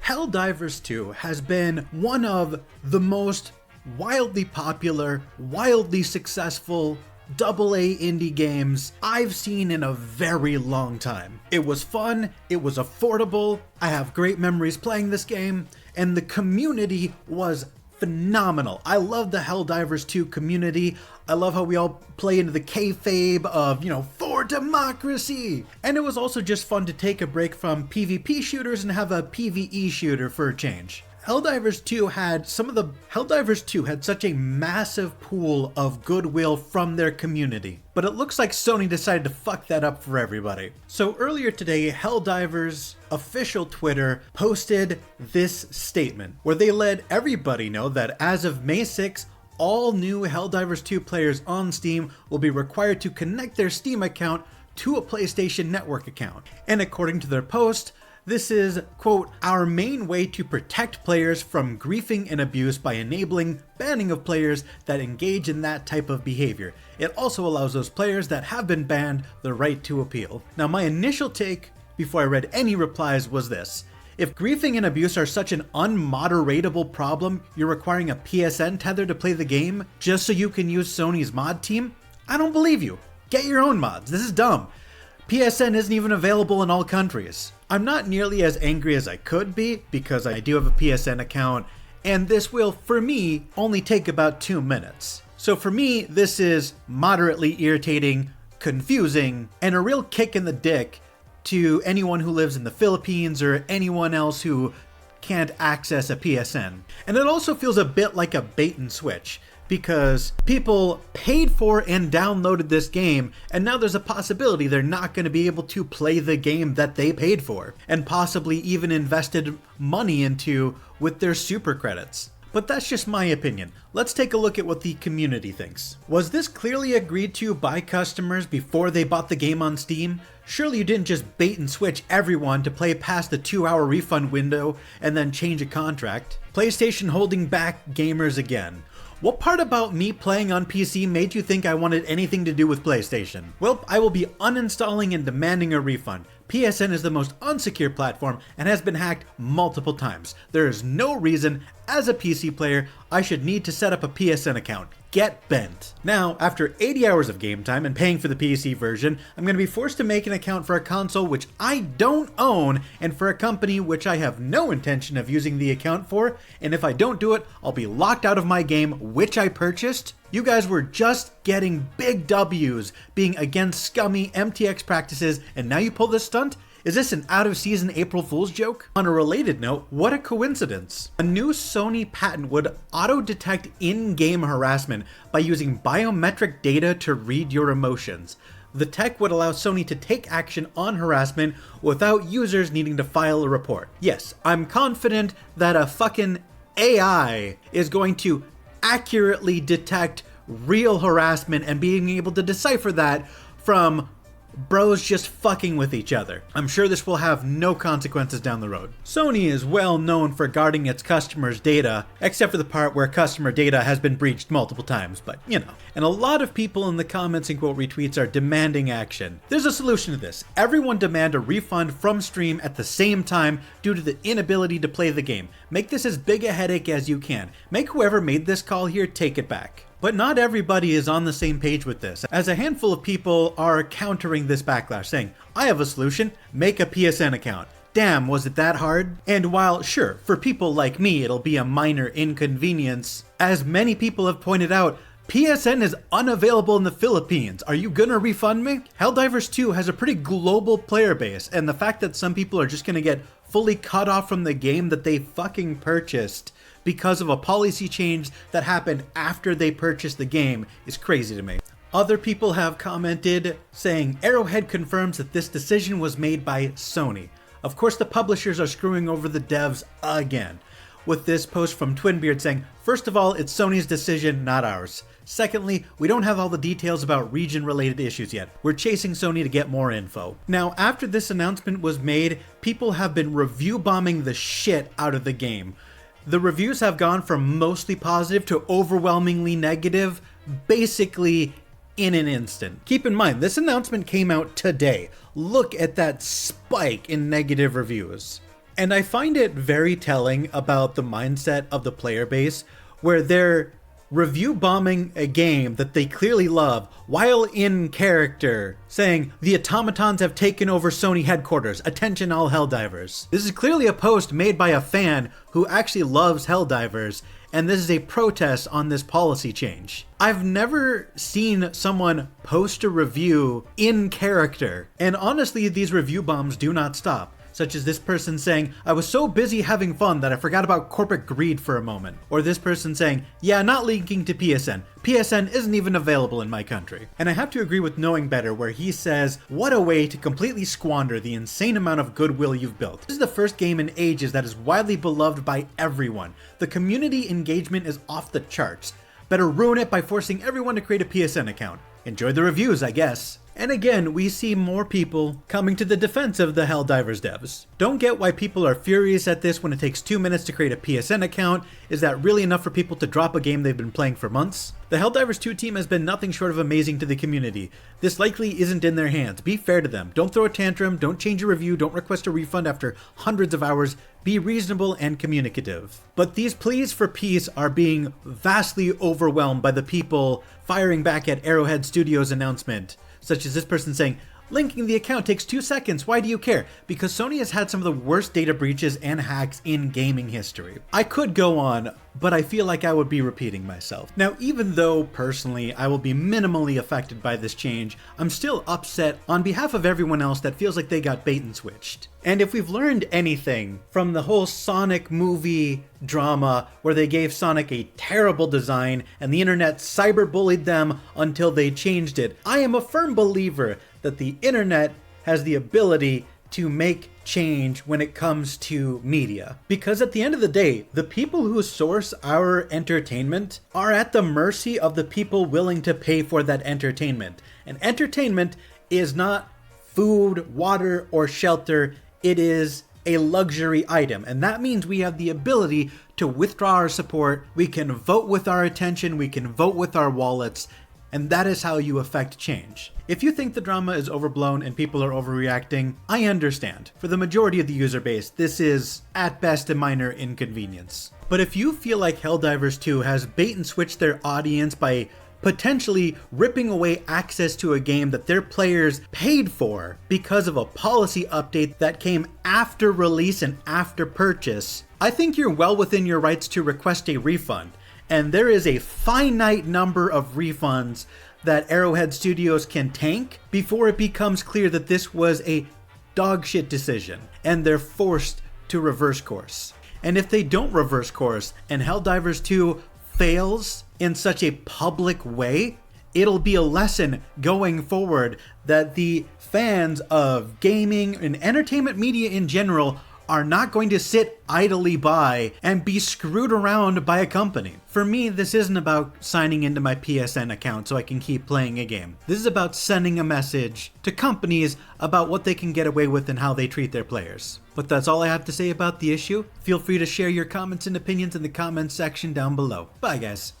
Helldivers 2 has been one of the most wildly popular, wildly successful AA indie games I've seen in a very long time. It was fun, it was affordable, I have great memories playing this game, and the community was phenomenal. I love the Helldivers 2 community. I love how we all play into the kayfabe of, for democracy. And it was also just fun to take a break from PvP shooters and have a PvE shooter for a change. Helldivers 2 had such a massive pool of goodwill from their community, but it looks like Sony decided to fuck that up for everybody. So earlier today, Helldivers' official Twitter posted this statement where they let everybody know that as of May 6th, all new Helldivers 2 players on Steam will be required to connect their Steam account to a PlayStation Network account. And according to their post, this is, quote, our main way to protect players from griefing and abuse by enabling banning of players that engage in that type of behavior. It also allows those players that have been banned the right to appeal. Now, my initial take before I read any replies was this. If griefing and abuse are such an unmoderatable problem, you're requiring a PSN tether to play the game just so you can use Sony's mod team? I don't believe you. Get your own mods. This is dumb. PSN isn't even available in all countries. I'm not nearly as angry as I could be because I do have a PSN account, and this will, for me, only take about 2 minutes. So for me, this is moderately irritating, confusing, and a real kick in the dick to anyone who lives in the Philippines or anyone else who can't access a PSN. And it also feels a bit like a bait and switch, because people paid for and downloaded this game, and now there's a possibility they're not going to be able to play the game that they paid for, and possibly even invested money into with their super credits. But that's just my opinion. Let's take a look at what the community thinks. Was this clearly agreed to by customers before they bought the game on Steam? Surely you didn't just bait and switch everyone to play past the 2-hour refund window and then change a contract. PlayStation holding back gamers again. What part about me playing on PC made you think I wanted anything to do with PlayStation? Well, I will be uninstalling and demanding a refund. PSN is the most unsecure platform and has been hacked multiple times. There is no reason, as a PC player, I should need to set up a PSN account. Get bent. Now, after 80 hours of game time and paying for the PC version, I'm going to be forced to make an account for a console which I don't own and for a company which I have no intention of using the account for, and if I don't do it, I'll be locked out of my game which I purchased. You guys were just getting big W's being against scummy MTX practices, and now you pull this stunt? Is this an out-of-season April Fool's joke? On a related note, what a coincidence. A new Sony patent would auto-detect in-game harassment by using biometric data to read your emotions. The tech would allow Sony to take action on harassment without users needing to file a report. Yes, I'm confident that a fucking AI is going to accurately detect real harassment and being able to decipher that from bros just fucking with each other. I'm sure this will have no consequences down the road. Sony is well known for guarding its customers' data, except for the part where customer data has been breached multiple times, but And a lot of people in the comments and quote retweets are demanding action. There's a solution to this. Everyone demand a refund from Steam at the same time due to the inability to play the game. Make this as big a headache as you can. Make whoever made this call here take it back. But not everybody is on the same page with this, as a handful of people are countering this backlash, saying, I have a solution, make a PSN account. Damn, was it that hard? And while, sure, for people like me it'll be a minor inconvenience, as many people have pointed out, PSN is unavailable in the Philippines. Are you gonna refund me? Helldivers 2 has a pretty global player base, and the fact that some people are just gonna get fully cut off from the game that they fucking purchased because of a policy change that happened after they purchased the game is crazy to me. Other people have commented saying Arrowhead confirms that this decision was made by Sony. Of course, the publishers are screwing over the devs again, with this post from Twinbeard saying, first of all, it's Sony's decision, not ours. Secondly, we don't have all the details about region-related issues yet. We're chasing Sony to get more info. Now, after this announcement was made, people have been review bombing the shit out of the game. The reviews have gone from mostly positive to overwhelmingly negative, basically in an instant. Keep in mind, this announcement came out today. Look at that spike in negative reviews. And I find it very telling about the mindset of the player base, where they're review bombing a game that they clearly love while in character, saying, "The automatons have taken over Sony headquarters. Attention all Helldivers." This is clearly a post made by a fan who actually loves Helldivers, and this is a protest on this policy change. I've never seen someone post a review in character, and honestly, these review bombs do not stop. Such as this person saying, "I was so busy having fun that I forgot about corporate greed for a moment." Or this person saying, "Yeah, not linking to PSN. PSN isn't even available in my country." And I have to agree with Knowing Better, where he says, "What a way to completely squander the insane amount of goodwill you've built. This is the first game in ages that is widely beloved by everyone. The community engagement is off the charts. Better ruin it by forcing everyone to create a PSN account. Enjoy the reviews, I guess." And again, we see more people coming to the defense of the Helldivers devs. Don't get why people are furious at this when it takes 2 minutes to create a PSN account. Is that really enough for people to drop a game they've been playing for months? The Helldivers 2 team has been nothing short of amazing to the community. This likely isn't in their hands. Be fair to them. Don't throw a tantrum, don't change your review, don't request a refund after hundreds of hours. Be reasonable and communicative. But these pleas for peace are being vastly overwhelmed by the people firing back at Arrowhead Studios' announcement. Such as this person saying, "Linking the account takes 2 seconds, why do you care?" Because Sony has had some of the worst data breaches and hacks in gaming history. I could go on, but I feel like I would be repeating myself. Now, even though personally I will be minimally affected by this change, I'm still upset on behalf of everyone else that feels like they got bait and switched. And if we've learned anything from the whole Sonic movie drama where they gave Sonic a terrible design and the internet cyberbullied them until they changed it, I am a firm believer that the internet has the ability to make change when it comes to media. Because at the end of the day, the people who source our entertainment are at the mercy of the people willing to pay for that entertainment. And entertainment is not food, water, or shelter. It is a luxury item, and that means we have the ability to withdraw our support, we can vote with our attention, we can vote with our wallets, and that is how you affect change. If you think the drama is overblown and people are overreacting, I understand. For the majority of the user base, this is at best a minor inconvenience. But if you feel like Helldivers 2 has bait and switched their audience by potentially ripping away access to a game that their players paid for because of a policy update that came after release and after purchase, I think you're well within your rights to request a refund. And there is a finite number of refunds that Arrowhead Studios can tank before it becomes clear that this was a dogshit decision and they're forced to reverse course. And if they don't reverse course and Helldivers 2 fails in such a public way, it'll be a lesson going forward that the fans of gaming and entertainment media in general are not going to sit idly by and be screwed around by a company. For me, this isn't about signing into my PSN account so I can keep playing a game. This is about sending a message to companies about what they can get away with and how they treat their players. But that's all I have to say about the issue. Feel free to share your comments and opinions in the comments section down below. Bye guys.